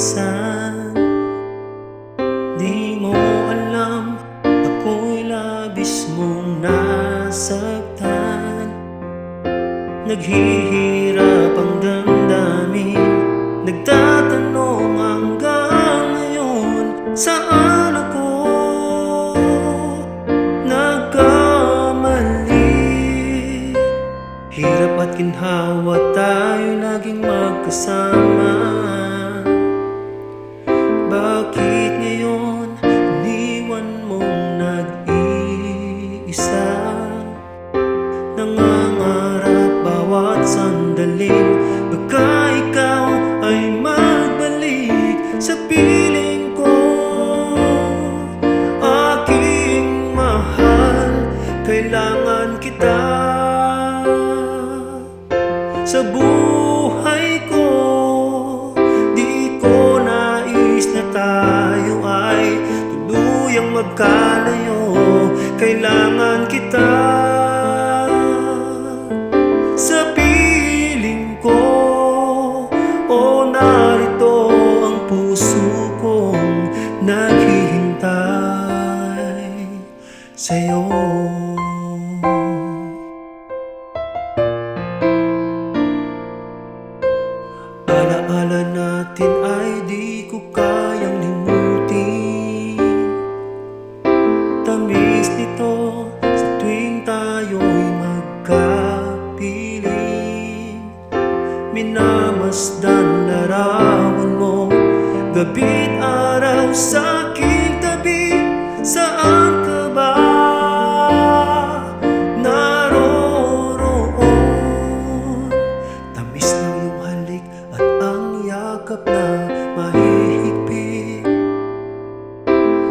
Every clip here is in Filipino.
minsan. Di mo alam, ako'y labis mong nasaktan. Naghihirap ang damdamin, nagtatanong hanggang ngayon, saan ako nagkamali? Hirap at ginhawa, tayo laging magkasama. Bakit ngayon iniwan mong nag-iisa? Nangangarap bawat sandaling, baka ikaw ay magbalik sa piling ko. Aking mahal, kailangan kita sa buhay ko. Di ko nais na tayo ay tuluyang magkalayo. Kailangan kita sa piling ko. O narito ang puso kong naghihintay sa'yo. Alaala natin ay di ko kayang limutin. Tamis nito sa tuwing tayo'y magkapiling. Minamasdan larawan mo, gabi't araw sa aking tabi. Saan ka ba naroroon? Tamis ng iyong halik at ang yakap na mahihigpit.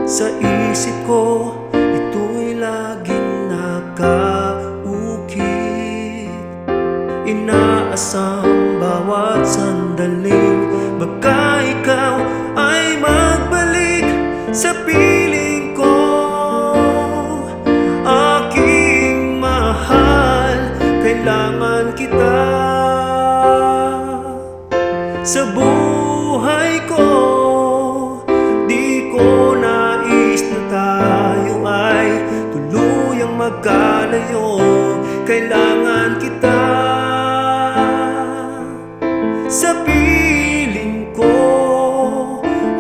Sa isip ko, ito'y laging nakaukit. Inaasam bawat sandaling, baka ikaw ay magbalik sa piling ko. Aking mahal, kailangan kita sa buhay ko. Di ko nais na tayo ay tuluyang magkalayo. Kailangan kita sa piling ko.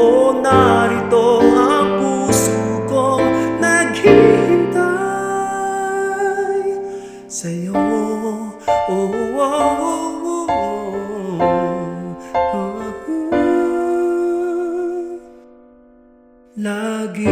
O narito ang puso kong naghihintay sa'yo. Oh, oh, oh, oh. Lagi